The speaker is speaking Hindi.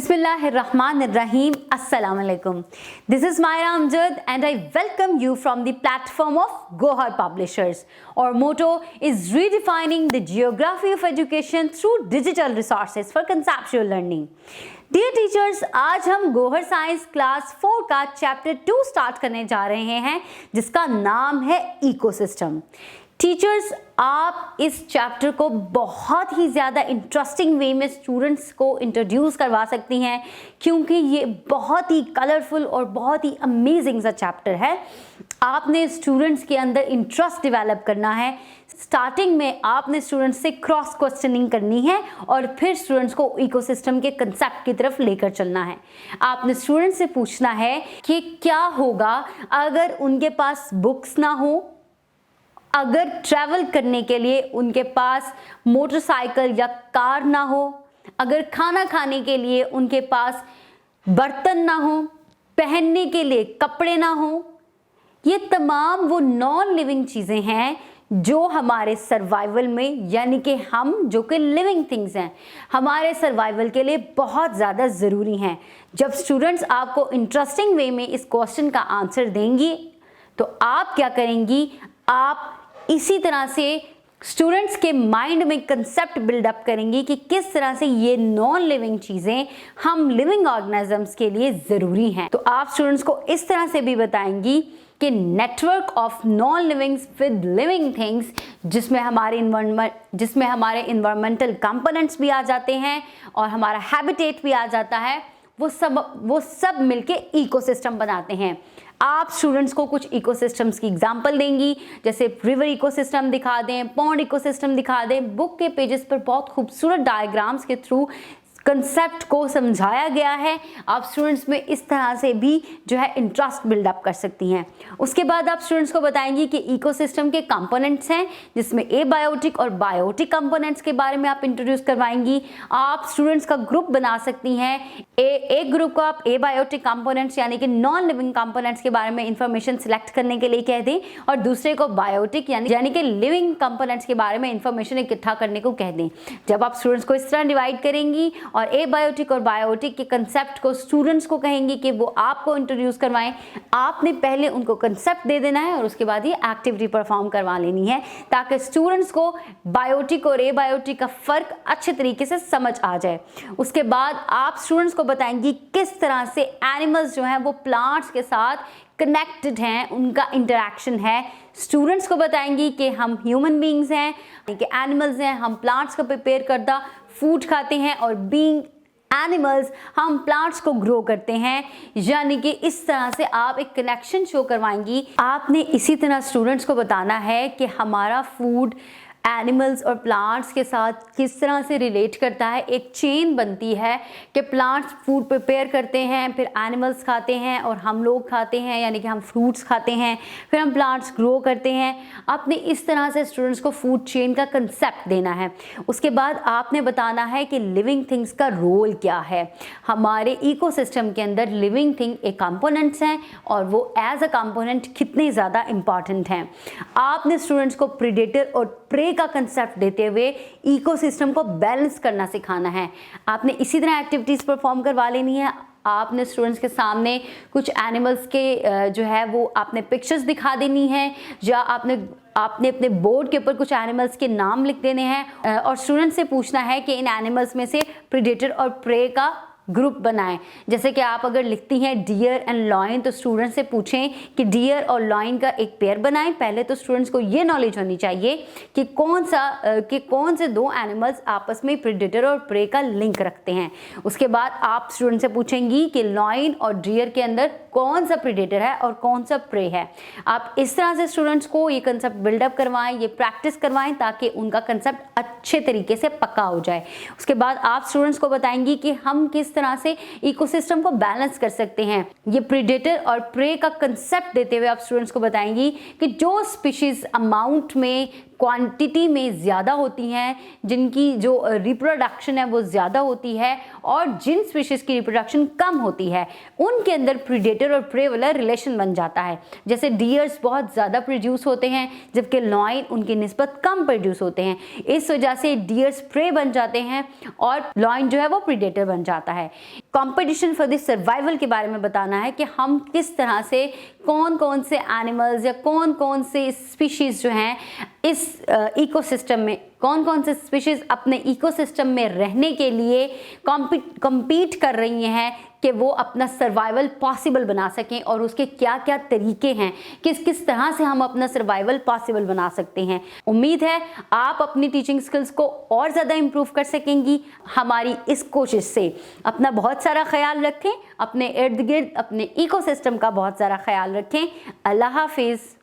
Bismillahirrahmanirrahim. Assalamu alaikum. This is Myra Amjad and I welcome you from the platform of Gohar Publishers. Our motto is redefining the geography of education through digital resources for conceptual learning. Dear teachers, आज हम गोहर साइंस क्लास 4 का चैप्टर 2 स्टार्ट करने जा रहे हैं जिसका नाम है इकोसिस्टम। टीचर्स, आप इस चैप्टर को बहुत ही ज़्यादा इंटरेस्टिंग वे में स्टूडेंट्स को इंट्रोड्यूस करवा सकती हैं क्योंकि ये बहुत ही कलरफुल और बहुत ही अमेजिंग सा चैप्टर है। आपने स्टूडेंट्स के अंदर इंटरेस्ट डेवलप करना है। स्टार्टिंग में आपने स्टूडेंट्स से क्रॉस क्वेश्चनिंग करनी है और फिर स्टूडेंट्स को इकोसिस्टम के कंसेप्ट की तरफ लेकर चलना है। आपने स्टूडेंट्स से पूछना है कि क्या होगा अगर उनके पास बुक्स ना हो, अगर ट्रैवल करने के लिए उनके पास मोटरसाइकिल या कार ना हो, अगर खाना खाने के लिए उनके पास बर्तन ना हो, पहनने के लिए कपड़े ना हो। ये तमाम वो नॉन लिविंग चीज़ें हैं जो हमारे सर्वाइवल में, यानी कि हम जो कि लिविंग थिंग्स हैं, हमारे सर्वाइवल के लिए बहुत ज़्यादा ज़रूरी हैं। जब स्टूडेंट्स आपको इंटरेस्टिंग वे में इस क्वेश्चन का आंसर देंगी तो आप क्या करेंगी, आप इसी तरह से स्टूडेंट्स के माइंड में कंसेप्ट बिल्डअप करेंगी कि किस तरह से ये नॉन लिविंग चीज़ें हम लिविंग ऑर्गेनिजम्स के लिए ज़रूरी हैं। तो आप स्टूडेंट्स को इस तरह से भी बताएंगी कि network of non livings with living things, जिसमें हमारे इन्वायरमेंटल कंपोनेंट्स भी आ जाते हैं और हमारा हैबिटेट भी आ जाता है, वो सब मिलके इकोसिस्टम बनाते हैं। आप स्टूडेंट्स को कुछ इकोसिस्टम्स की एग्जांपल देंगी, जैसे रिवर इकोसिस्टम दिखा दें, पॉन्ड इकोसिस्टम दिखा दें। बुक के पेजेस पर बहुत खूबसूरत डायग्राम्स के थ्रू कंसेप्ट को समझाया गया है। आप स्टूडेंट्स में इस तरह से भी जो है इंटरेस्ट बिल्डअप कर सकती हैं। उसके बाद आप स्टूडेंट्स को बताएंगी कि इकोसिस्टम के कंपोनेंट्स हैं, जिसमें एबायोटिक और बायोटिक कंपोनेंट्स के बारे में आप इंट्रोड्यूस करवाएंगी। आप स्टूडेंट्स का ग्रुप बना सकती हैं। एक ग्रुप को आप एबायोटिक कंपोनेंट्स यानी कि नॉन लिविंग कंपोनेंट्स के बारे में इंफॉर्मेशन सिलेक्ट करने के लिए कह दें और दूसरे को बायोटिक यानी कि लिविंग कंपोनेंट्स के बारे में इंफॉर्मेशन इकट्ठा करने को कह दें। जब आप स्टूडेंट्स को इस तरह डिवाइड करेंगी और एबायोटिक और बायोटिक के कंसेप्ट को स्टूडेंट्स को कहेंगे कि वो आपको इंट्रोड्यूस करवाएं, आपने पहले उनको कंसेप्ट दे देना है और उसके बाद ये एक्टिविटी परफॉर्म करवा लेनी है ताकि स्टूडेंट्स को बायोटिक और एबायोटिक का फ़र्क अच्छे तरीके से समझ आ जाए। उसके बाद आप स्टूडेंट्स को बताएंगी किस तरह से एनिमल्स जो हैं वो प्लांट्स के साथ कनेक्टेड हैं, उनका इंटरेक्शन है। स्टूडेंट्स को बताएंगी कि हम ह्यूमन बींग्स हैं, कि एनिमल्स हैं, हम प्लांट्स का प्रिपेयर करदा फूड खाते हैं और बीइंग एनिमल्स हम प्लांट्स को ग्रो करते हैं। यानी कि इस तरह से आप एक कनेक्शन शो करवाएंगी। आपने इसी तरह स्टूडेंट्स को बताना है कि हमारा फूड एनिमल्स और प्लांट्स के साथ किस तरह से रिलेट करता है। एक चेन बनती है कि प्लांट्स फूड प्रिपेयर करते हैं, फिर एनिमल्स खाते हैं और हम लोग खाते हैं, यानी कि हम फ्रूट्स खाते हैं, फिर हम प्लांट्स ग्रो करते हैं। आपने इस तरह से स्टूडेंट्स को फूड चेन का कंसेप्ट देना है। उसके बाद आपने बताना है कि लिविंग थिंग्स का रोल क्या है। हमारे इकोसिस्टम के अंदर लिविंग थिंग एक कंपोनेंट्स हैं और वो एज अ कंपोनेंट कितने ज़्यादा इंपॉर्टेंट हैं। आपने स्टूडेंट्स को प्रीडेटर और प्रे का कंसेप्ट देते हुए इकोसिस्टम को बैलेंस करना सिखाना है। आपने इसी तरह एक्टिविटीज़ परफॉर्म करवा लेनी है। आपने स्टूडेंट्स के सामने कुछ एनिमल्स के जो है वो आपने पिक्चर्स दिखा देनी है, या आपने अपने बोर्ड के ऊपर कुछ एनिमल्स के नाम लिख देने हैं और स्टूडेंट से पूछना है कि इन एनिमल्स में से प्रीडेटर और प्रे का ग्रुप बनाएं। जैसे कि आप अगर लिखती हैं डियर एंड लॉयन, तो स्टूडेंट से पूछें कि डियर और लॉयन का एक पेयर बनाएं। पहले तो स्टूडेंट्स को ये नॉलेज होनी चाहिए कि कौन से दो एनिमल्स आपस में प्रेडेटर और प्रे का लिंक रखते हैं। उसके बाद आप स्टूडेंट से पूछेंगी कि लॉयन और डियर के अंदर कौन सा प्रेडेटर है और कौन सा प्रे है। आप इस तरह से स्टूडेंट्स को ये कंसेप्ट बिल्डअप करवाएं, ये प्रैक्टिस करवाएं ताकि उनका कंसेप्ट अच्छे तरीके से पक्का हो जाए। उसके बाद आप स्टूडेंट्स को बताएंगी कि हम किस तरह से इकोसिस्टम को बैलेंस कर सकते हैं। ये प्रेडेटर और प्रे का कंसेप्ट देते हुए आप स्टूडेंट्स को बताएंगी कि जो स्पीशीज अमाउंट में, क्वांटिटी में ज़्यादा होती हैं, जिनकी जो रिप्रोडक्शन है वो ज़्यादा होती है, और जिन स्पीशीज़ की रिप्रोडक्शन कम होती है उनके अंदर प्रीडेटर और प्रे वाला रिलेशन बन जाता है। जैसे डियर्स बहुत ज़्यादा प्रोड्यूस होते हैं जबकि लॉयन उनकी निस्बत कम प्रोड्यूस होते हैं। इस वजह से डियर्स प्रे बन जाते हैं और लॉयन जो है वो प्रीडेटर बन जाता है। कंपटीशन फॉर द सर्वाइवल के बारे में बताना है कि हम किस तरह से कौन कौन से एनिमल्स या कौन कौन से स्पीशीज़ जो हैं इस इकोसिस्टम में, कौन कौन से स्पीशीज़ अपने इकोसिस्टम में रहने के लिए कम्पीट कर रही हैं कि वो अपना सर्वाइवल पॉसिबल बना सकें, और उसके क्या क्या तरीके हैं, किस किस तरह से हम अपना सर्वाइवल पॉसिबल बना सकते हैं। उम्मीद है आप अपनी टीचिंग स्किल्स को और ज़्यादा इम्प्रूव कर सकेंगी हमारी इस कोशिश से। अपना बहुत सारा ख्याल रखें, अपने इर्द गिर्द अपने इकोसिस्टम का बहुत सारा ख्याल रखें। अल्लाह हाफिज़।